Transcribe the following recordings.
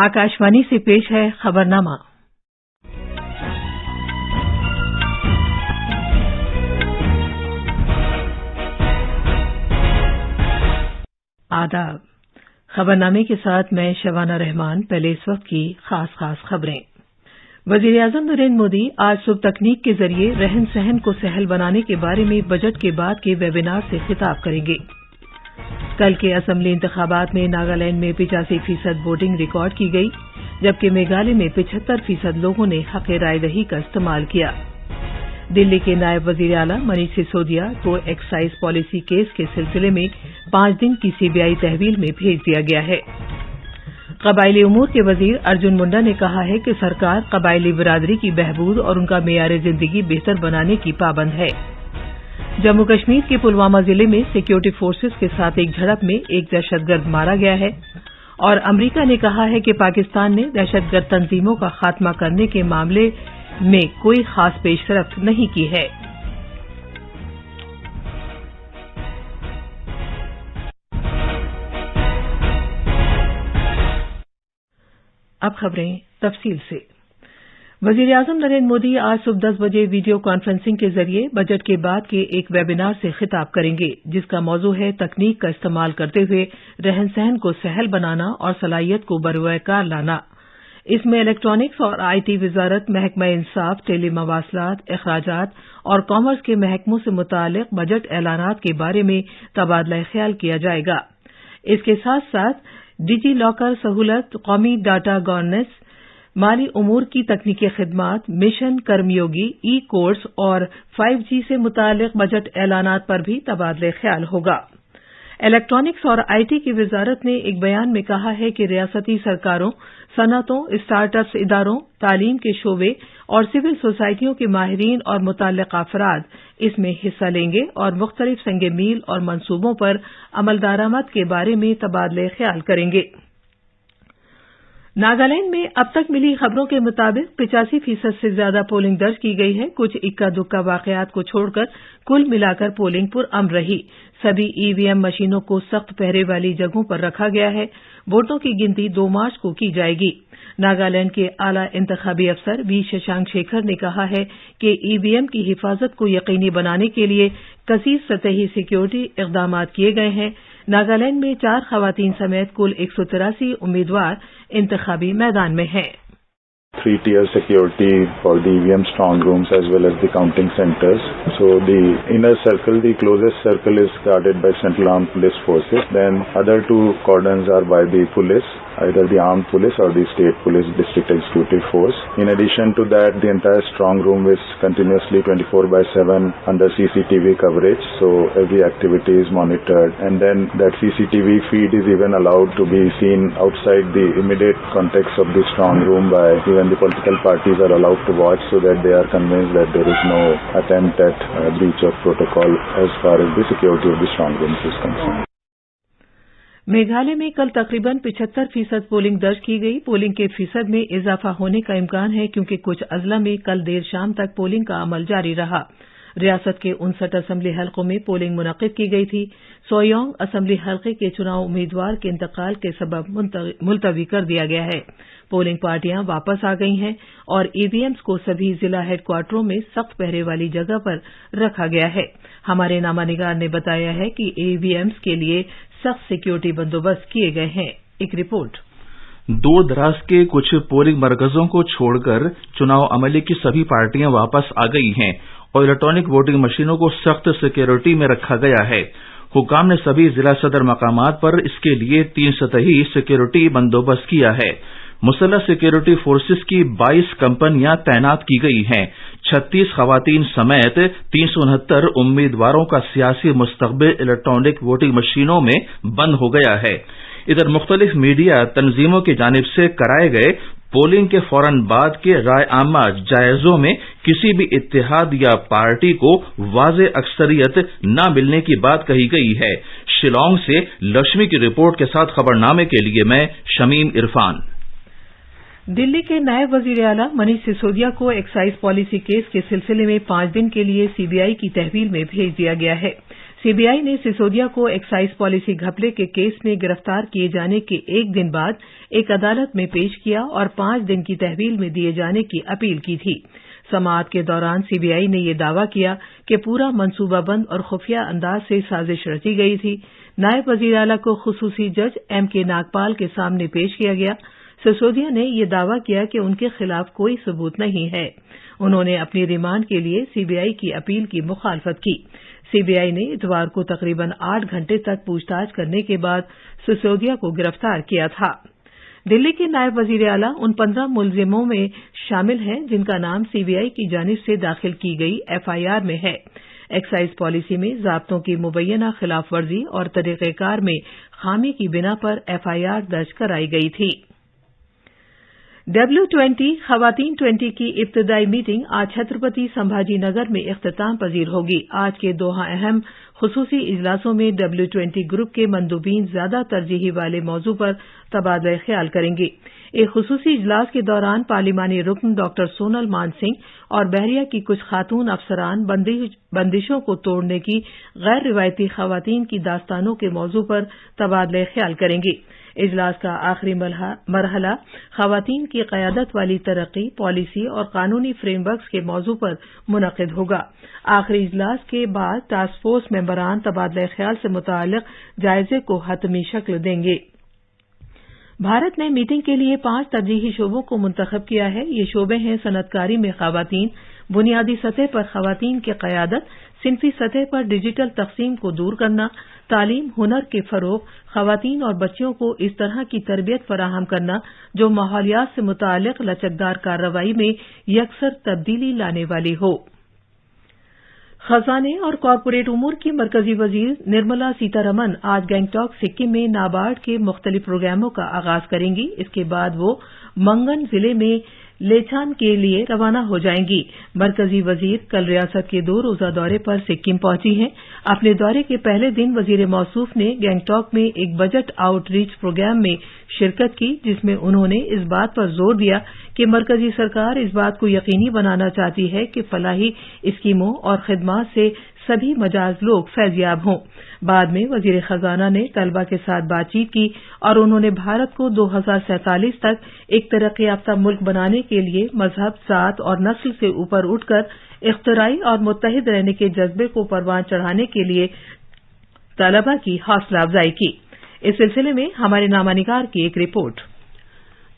आकाशवाणी से पेश है खबरनामा। आदाब। खबरनामे के साथ मैं शबाना रहमान। पहले इस वक्त की खास खबरें। वजीर-ए-आज़म नरेंद्र मोदी आज सुबह तकनीक के जरिए रहन सहन को सहल बनाने के बारे में बजट के बाद के वेबिनार से खिताब करेंगे। कल के असेंबली इंतखाबात में नागालैंड में 85% वोटिंग रिकॉर्ड की गई, जबकि मेघालय में 75% लोगों ने हक़ राय दही का इस्तेमाल किया। दिल्ली के नायब वजीर आला मनीष सिसोदिया को एक्साइज पॉलिसी केस के सिलसिले में 5 दिन की सीबीआई तहवील में भेज दिया गया है। कबायली उमूर के वजीर अर्जुन मुंडा ने कहा है कि सरकार कबायली बिरादरी की बहबूद और उनका मेयार जिंदगी बेहतर बनाने की पाबंद है। जम्मू कश्मीर के पुलवामा जिले में सिक्योरिटी फोर्सेस के साथ एक झड़प में एक दहशतगर्द मारा गया है और अमरीका ने कहा है कि पाकिस्तान ने दहशतगर्द तंजीमों का खात्मा करने के मामले में कोई खास पेशरफ्त नहीं की है। अब खबरें तफसील से। वजीर-ए-आज़म नरेंद्र मोदी आज सुबह 10 बजे वीडियो कॉन्फ्रेंसिंग के जरिए बजट के बाद के एक वेबिनार से खिताब करेंगे, जिसका मौजू है तकनीक का इस्तेमाल करते हुए रहन सहन को सहल बनाना और सलाहियत को बरवकार लाना। इसमें इलेक्ट्रॉनिक्स और आईटी वजारत, महकमा इंसाफ, टेली मवासलात, अखराजात और कॉमर्स के महकमों से मुतालिक बजट ऐलानात के बारे में तबादला ख्याल किया जाएगा। इसके साथ साथ डिजी लॉकर सहूलत, कौमी डाटा गवर्नेंस, माली उमूर की तकनीकी खिदमात, मिशन कर्मयोगी, ई कोर्स और 5G से मुतालिक बजट ऐलानात पर भी तबादला ख्याल होगा। इलेक्ट्रॉनिक्स और आईटी की वजारत ने एक बयान में कहा है कि रियासती सरकारों, सनअतों, स्टार्टअप्स इदारों, तालीम के शोबे और सिविल सोसाइटियों के माहिरीन और मुतल्लिका अफराद इसमें हिस्सा लेंगे और मुख्तलिफ संगे मील और मंसूबों पर अमलदारामद के बारे में तबादला ख्याल करेंगे। नागालैंड में अब तक मिली खबरों के मुताबिक 85% से ज्यादा पोलिंग दर्ज की गई है। कुछ इक्का दुक्का वाकयात को छोड़कर कुल मिलाकर पोलिंग पुरअमन रही। सभी ईवीएम मशीनों को सख्त पहरे वाली जगहों पर रखा गया है। वोटों की गिनती 2 मार्च को की जाएगी। नागालैंड के आला इंतखाबी अफसर वी शशांक शेखर ने कहा है कि ईवीएम की हिफाजत को यकीनी बनाने के लिए कसीर सतही सिक्योरिटी इकदाम किए गए हैं। नागालैंड में 4 खवातीन समेत कुल 183 उम्मीदवार इंतखाबी मैदान में हैं। 3-tier security for the EVM strong rooms as well as the counting centers. So the inner circle, the closest circle is guarded by Central Armed Police Forces. Then other 2 cordons are by the police, either the armed police or the state police district executive force. In addition to that, the entire strong room is continuously 24/7 under CCTV coverage. So every activity is monitored. And then that CCTV feed is even allowed to be seen outside the immediate context of the strong room by even the political parties are allowed to watch, so that they are convinced that there is no attempt at breach of protocol as far as the security of the strong rooms is concerned. Meghalaya में कल तकरीबन 75% polling दर्ज की गई। Polling के फीसद में इजाफा होने का इम्कान है, क्योंकि कुछ अजला में कल देर शाम तक पोलिंग का अमल जारी रहा। रियासत के 59 असेंबली हलकों में पोलिंग मुनक्किद की गई थी। सोयोंग असेंबली हलके के चुनाव उम्मीदवार के इंतकाल के सबब मुलतवी कर दिया गया है। पोलिंग पार्टियां वापस आ गई हैं और ईवीएम्स को सभी जिला हेडक्वार्टरों में सख्त पहरे वाली जगह पर रखा गया है। हमारे नामानिगार ने बताया है कि ईवीएम्स के लिए सख्त सिक्योरिटी बंदोबस्त किए गए हैं। एक रिपोर्ट। दूर दराज के कुछ पोलिंग मरकजों को छोड़कर चुनाव अमले की सभी पार्टियां वापस आ गई हैं और इलेक्ट्रॉनिक वोटिंग मशीनों को सख्त सिक्योरिटी में रखा गया है। हुकाम ने सभी जिला सदर मकामात पर इसके लिए 3 सतही सिक्योरिटी बंदोबस्त किया है। मुसल्लह सिक्योरिटी फोर्सेस की 22 कंपनियां तैनात की गई हैं। 36 खवातीन समेत 369 उम्मीदवारों का सियासी मुस्तकबिल इलेक्ट्रॉनिक वोटिंग मशीनों में बंद हो गया है। इधर मुख्तलिफ मीडिया तंजीमों की जानिब से कराए गए पोलिंग के फौरन बाद के राय आमा जायजों में किसी भी इत्तेहाद या पार्टी को वाज़ेह अक्सरियत न मिलने की बात कही गई है। शिलांग से लक्ष्मी की रिपोर्ट के साथ खबरनामे के लिए मैं शमीम इरफान। दिल्ली के नायब वजीर आला मनीष सिसोदिया को एक्साइज पॉलिसी केस के सिलसिले में 5 दिन के लिए सीबीआई की तहवील में भेज दिया गया है। सीबीआई ने सिसोदिया को एक्साइज पॉलिसी घपले के केस में गिरफ्तार किए जाने के एक दिन बाद एक अदालत में पेश किया और 5 दिन की तहवील में दिए जाने की अपील की थी। समाअत के दौरान सीबीआई ने यह दावा किया कि पूरा मंसूबाबंद और खुफिया अंदाज से साजिश रची गई थी। नायब वजीर आला को खुसूसी जज एमके नागपाल के सामने पेश किया गया। सिसोदिया ने यह दावा किया कि उनके खिलाफ कोई सबूत नहीं है। उन्होंने अपनी रिमांड के लिए सीबीआई की अपील की मुखालफत की। सीबीआई ने इतवार को तकरीबन 8 घंटे तक पूछताछ करने के बाद सिसोदिया को गिरफ्तार किया था। दिल्ली के नायब वजीर आला उन 15 मुलजिमों में शामिल हैं जिनका नाम सीबीआई की जानिब से दाखिल की गई एफआईआर में है। एक्साइज पॉलिसी में ज़ाब्तों की मुबैना खिलाफ वर्जी और तरीक़ेकार में खामी की बिना पर एफआईआर दर्ज कराई गई थी। W20 खवातीन 20 की इब्तदाई मीटिंग आज छत्रपति संभाजी नगर में इख्तिताम पजीर होगी। आज के 2 अहम खुसूसी इजलासों में W20 ग्रुप के मंदूबीन ज्यादा तरजीही वाले मौजू पर तबादला ख्याल करेंगे। एक खुसूसी इजलास के दौरान पार्लिमानी रुकन डॉक्टर सोनल मान सिंह और बहरिया की कुछ खातून अफसरान बंदिशों को तोड़ने की गैर रिवायती खवातीन की दास्तानों के मौजू पर तबादला ख्याल करेंगे। इजलास का आखिरी मरहला खवातीन की क़यादत वाली तरक्की, पॉलिसी और कानूनी फ्रेमवर्क के मौजू पर मुनक़िद होगा। आखिरी इजलास के बाद टास्क फोर्स मेंबरान तबादला ख्याल से मुताल्लिक़ जायजे को हतमी शक्ल देंगे। भारत ने मीटिंग के लिए 5 तरजीही शोबों को मुंतखब किया है। ये शोबे हैं सनअतकारी में खवातीन, बुनियादी सतह पर खवातीन की क़यादत, सिनफी सतह पर डिजिटल तक़सीम को दूर करना, तालीम, हुनर के फ़रोग़, खवातीन और बच्चियों को इस तरह की तरबियत फराहम करना जो माहौलियात से मुताल्लिक़ लचकदार कार्रवाई में यकसर तब्दीली लाने वाली हो। खजाने और कॉरपोरेट उमूर की मरकजी वजीर निर्मला सीतारमण आज गंगटोक सिक्किम में नाबार्ड के मुख्तलिफ प्रोग्रामों का आगाज करेंगी। इसके बाद वो मंगन जिले में लेछान के लिए रवाना हो जाएंगी। मरकजी वजीर कल रियासत के 2 रोजा दौरे पर सिक्किम पहुंची हैं। अपने दौरे के पहले दिन वजीर मौसूफ ने गंगटोक में एक बजट आउटरीच प्रोग्राम में शिरकत की, जिसमें उन्होंने इस बात पर जोर दिया कि मरकजी सरकार इस बात को यकीनी बनाना चाहती है कि फलाही स्कीमों और खिदमात से सभी मजाज लोग फैज़याब हों। बाद में वजीर खजाना ने तलबा के साथ बातचीत की और उन्होंने भारत को 2047 तक एक तरक्की याफ्ता मुल्क बनाने के लिए मजहब, जात और नस्ल से ऊपर उठकर इख्तराई और मुत्तहिद रहने के जज्बे को परवान चढ़ाने के लिए तलबा की हौसला अफजाई की। इस सिलसिले में हमारे नामानिगार की एक रिपोर्ट।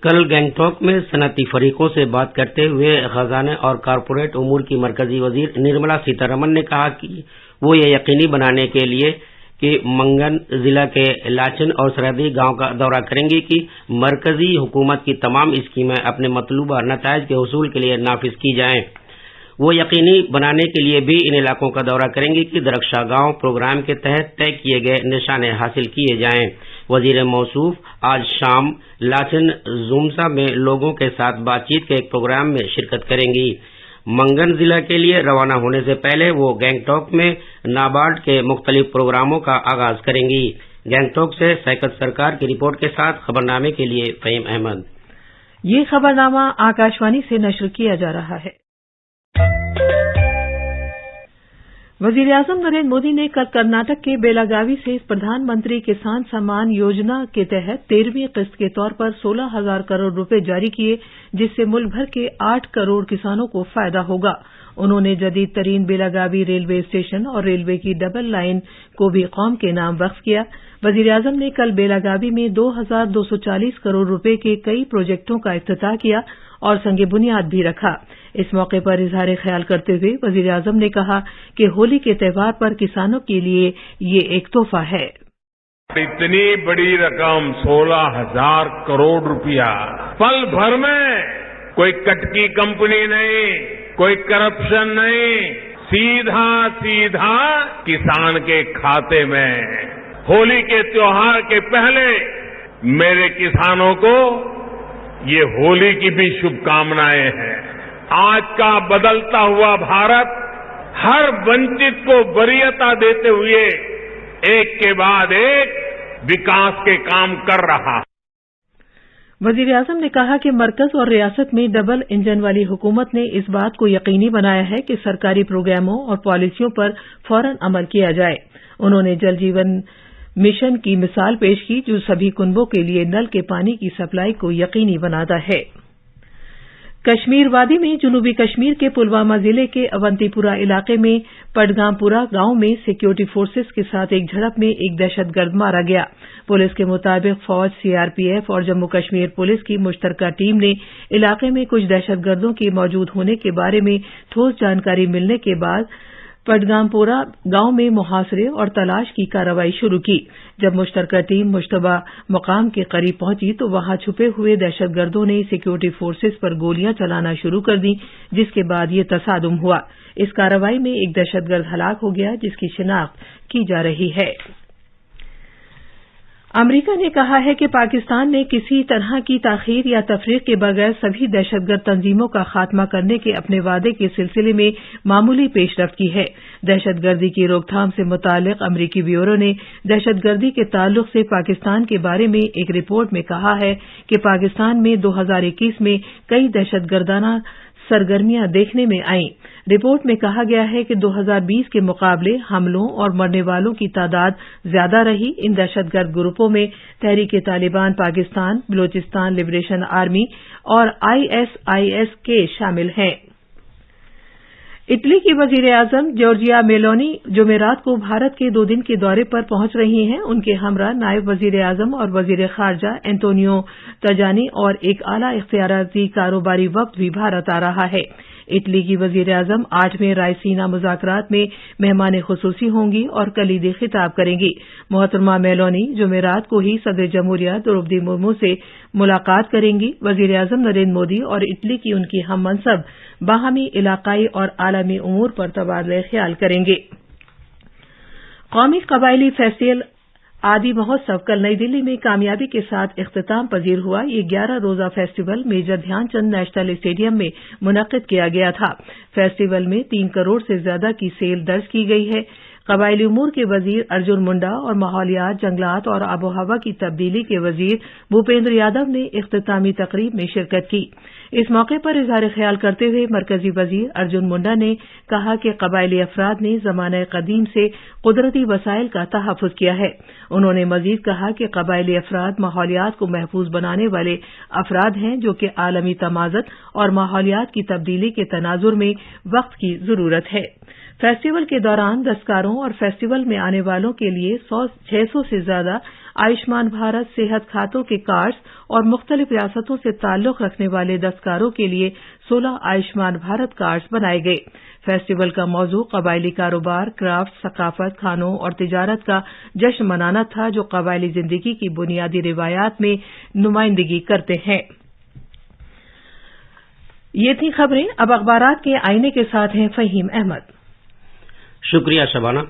कल गंगटोक में सनअती फरीकों से बात करते हुए खजाने और कॉरपोरेट उमूर की मरकजी वजीर निर्मला सीतारमण ने कहा कि वो ये यकीनी बनाने के लिए कि मंगन जिला के लाचन और सरहदी गांव का दौरा करेंगी कि मरकजी हुकूमत की तमाम स्कीमें अपने मतलूबा नताइज के हुसूल के लिए नाफिज की जाएं। वो यकीनी बनाने के लिए भी इन इलाकों का दौरा करेंगी कि दरख्शा गांव प्रोग्राम के तहत तय किए गए निशाने हासिल किए जाएं। वजीर मौसूफ आज शाम लाचन जुमसा में लोगों के साथ बातचीत के एक प्रोग्राम में शिरकत करेंगी। मंगन जिला के लिए रवाना होने से पहले वो गंगटोक में नाबार्ड के मुख्तलिफ प्रोग्रामों का आगाज करेंगी। गंगटोक से सैकत सरकार की रिपोर्ट के साथ खबरनामे के लिए फहीम अहमद। ये खबरनामा आकाशवाणी से नश्र किया जा रहा है। वजीर आजम नरेंद्र मोदी ने कल कर्नाटक के बेलागावी से प्रधानमंत्री किसान सम्मान योजना के तहत 13वीं किस्त के तौर पर 16,000 करोड़ रुपए जारी किए, जिससे मुल्क भर के 8 करोड़ किसानों को फायदा होगा। उन्होंने जदीद तरीन बेलागावी रेलवे स्टेशन और रेलवे की डबल लाइन को भी कौम के नाम वक्फ किया। वजीर आजम ने कल बेलागावी में 2,240 करोड़ रुपए के कई प्रोजेक्टों का इफ्तिताह किया और संगे बुनियाद भी रखा। इस मौके पर इजहार ख्याल करते हुए वजीर आजम ने कहा कि होली के त्योहार पर किसानों के लिए ये एक तोहफा है। इतनी बड़ी रकम 16,000 करोड़ रुपया पल भर में, कोई कटकी कंपनी नहीं, कोई करप्शन नहीं, सीधा सीधा किसान के खाते में। होली के त्योहार के पहले मेरे किसानों को ये होली की भी शुभकामनाएं हैं। आज का बदलता हुआ भारत हर वंचित को वरीयता देते हुए एक के बाद एक विकास के काम कर रहा है। वजीर-ए-आज़म ने कहा कि मरकज और रियासत में डबल इंजन वाली हुकूमत ने इस बात को यकीनी बनाया है कि सरकारी प्रोग्रामों और पॉलिसियों पर फौरन अमल किया जाए। उन्होंने जल जीवन मिशन की मिसाल पेश की, जो सभी कुनबों के लिए नल के पानी की सप्लाई को यकीनी बनाता है। कश्मीर वादी में जनूबी कश्मीर के पुलवामा जिले के अवंतीपुरा इलाके में पडगामपुरा गांव में सिक्योरिटी फोर्सेस के साथ एक झड़प में एक दहशतगर्द मारा गया। पुलिस के मुताबिक फौज, सीआरपीएफ और जम्मू कश्मीर पुलिस की मुश्तरका टीम ने इलाके में कुछ दहशतगर्दों के मौजूद होने के बारे में ठोस जानकारी मिलने के बाद पडगामपुरा गांव में मुहासरे और तलाश की कार्रवाई शुरू की। जब मुश्तरका टीम मुश्तबा मकाम के करीब पहुंची तो वहां छुपे हुए दहशतगर्दों ने सिक्योरिटी फोर्सेस पर गोलियां चलाना शुरू कर दी, जिसके बाद ये तसादुम हुआ। इस कार्रवाई में एक दहशतगर्द हलाक हो गया, जिसकी शिनाख्त की जा रही है। अमरीका ने कहा है कि पाकिस्तान ने किसी तरह की ताखीर या तफरीक के बगैर सभी दहशतगर्द तंजीमों का खात्मा करने के अपने वादे के सिलसिले में मामूली पेशरफ्त की है। दहशतगर्दी की रोकथाम से मुताल्लिक अमरीकी ब्यूरो ने दहशतगर्दी के ताल्लुक से पाकिस्तान के बारे में एक रिपोर्ट में कहा है कि पाकिस्तान में 2021 में कई दहशतगर्दाना सरगर्मियां देखने में आईं। रिपोर्ट में कहा गया है कि 2020 के मुकाबले हमलों और मरने वालों की तादाद ज्यादा रही। इन दहशतगर्द ग्रुपों में तहरीक-ए-तालिबान पाकिस्तान, बलोचिस्तान लिबरेशन आर्मी और ISIS शामिल हैं। इटली की वजीर-ए-आज़म जॉर्जिया मेलोनी जुमेरात को भारत के 2 दिन के दौरे पर पहुंच रही हैं। उनके हमरा नायब वजीर-ए-आज़म और वजीर खारजा एंटोनियो तजानी और एक आला इख्तियाराती कारोबारी वफ्द भी भारत आ रहा है। इटली की वजीर-ए-आज़म 8वें रायसीना मुज़ाकरात में मेहमान खुसूसी होंगी और कलीदी खिताब करेंगी। मोहतरमा मेलोनी जुमेरात को ही सदर जमहूरिया द्रौपदी मुर्मू से मुलाकात करेंगी। वजीर-ए-आज़म नरेंद्र मोदी और इटली की उनकी हम मनसब बाहमी इलाकाई और आलमी उमूर पर तबादला ख्याल करेंगे। कौमी कबायली फेस्टिवल आदि महोत्सव कल नई दिल्ली में कामयाबी के साथ इख्तिताम पजीर हुआ। ये 11 रोजा festival major Dhyan Chand national stadium में मुनक्किद किया गया था। फेस्टिवल में 3 करोड़ से ज्यादा की सेल दर्ज की गई है। कबायली उमूर के वजीर अर्जुन मुंडा और माहौलियात, जंगलात और आबोहवा की तब्दीली के वजीर भूपेंद्र यादव ने इख्तितामी तकरीब में शिरकत की। इस मौके पर इजहार ख्याल करते हुए मरकजी वजीर अर्जुन मुंडा ने कहा कि कबायली अफराद ने ज़माने कदीम से कुदरती वसाइल का तहफ़्फ़ुज़ किया है। उन्होंने मजीद कहा कि कबायली अफराद माहौलियात को महफूज बनाने वाले अफराद हैं, जो कि आलमी तमाज़त और माहौलियात की तब्दीली के तनाजुर में वक्त की जरूरत है। फेस्टिवल के दौरान दस्तकारों और फेस्टिवल में आने वालों के लिए 600 से ज्यादा आयुष्मान भारत सेहत खातों के कार्ड्स और मुख्तलिफ रियासतों से ताल्लुक रखने वाले दस्तकारों के लिए 16 आयुष्मान भारत कार्ड्स बनाए गए। फेस्टिवल का मौजू कबायली कारोबार, क्राफ्ट, सकाफत, खानों और तिजारत का जश्न मनाना था, जो कबायली जिंदगी की बुनियादी रिवायात में नुमाइंदगी करते हैं। ये थी खबरें। अब अखबारात के आईने के साथ हैं फहीम अहमद। शुक्रिया शबाना।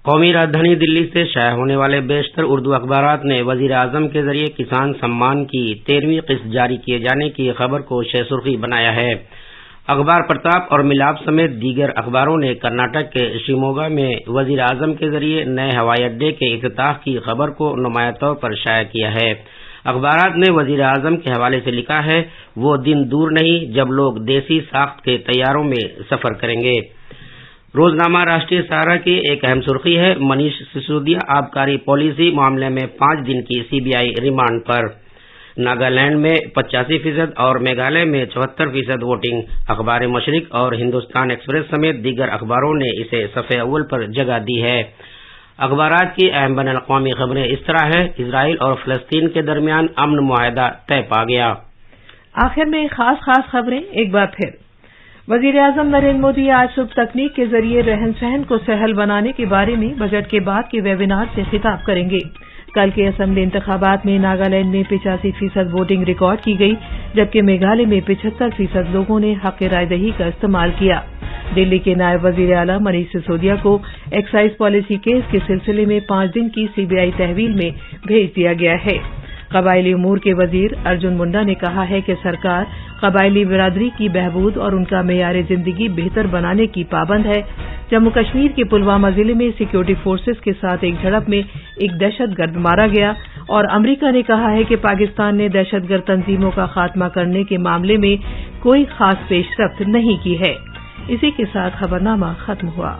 कौमी राजधानी दिल्ली से शाया होने वाले बेशतर उर्दू अखबारात ने वजीर आजम के जरिए किसान सम्मान की 13वीं किस्त जारी किए जाने की खबर को शे सुर्खी बनाया है। अखबार प्रताप और मिलाप समेत दीगर अखबारों ने कर्नाटक के शिमोगा में वजीर आजम के जरिए नए हवाई अड्डे के इफ्तिताह की खबर को नुमाया तौर पर शाया किया है। अखबारात ने वजीर आजम के हवाले से लिखा है, वो दिन दूर नहीं जब लोग देसी साख्त के तैयारों में सफर करेंगे। रोजनामा राष्ट्रीय सहारा की एक अहम सुर्खी है, मनीष सिसोदिया आबकारी पॉलिसी मामले में 5 दिन की सीबीआई रिमांड पर। नागालैंड में 85% और मेघालय में 74% वोटिंग। अखबार मशरिक और हिंदुस्तान एक्सप्रेस समेत दीगर अखबारों ने इसे सफ़े अव्वल पर जगह दी है। अखबारात की अहम बैनुल अक़वामी खबरें इस तरह है, इजराइल और फलस्तीन के दरमियान अमन मुआहदा तय पा गया। आखिर में खास खबरें एक बार फिर। वजीर-ए-आज़म नरेंद्र मोदी आज सुबह तकनीक के जरिए रहन सहन को सहल बनाने के बारे में बजट के बाद के वेबिनार से खिताब करेंगे। कल के असेंबली इंतखाबात में नागालैंड में 85% वोटिंग रिकॉर्ड की गई, जबकि मेघालय में 75% लोगों ने हक़ राय दही का इस्तेमाल किया। दिल्ली के नायब वजीर आला मनीष सिसोदिया को एक्साइज पॉलिसी केस के सिलसिले में 5 दिन की सीबीआई तहवील में भेज दिया गया है। कबायली उमूर के वजीर अर्जुन मुंडा ने कहा है कि सरकार कबायली बिरादरी की बहबूद और उनका मेयार जिंदगी बेहतर बनाने की पाबंद है। जम्मू कश्मीर के पुलवामा जिले में सिक्योरिटी फोर्सेस के साथ एक झड़प में एक दहशतगर्द मारा गया اور امریکہ نے کہا ہے کہ پاکستان نے دہشت گرد تنظیموں کا خاتمہ کرنے کے معاملے میں کوئی خاص پیش رفت نہیں کی ہے۔ اسی کے ساتھ خبرنامہ ختم ہوا۔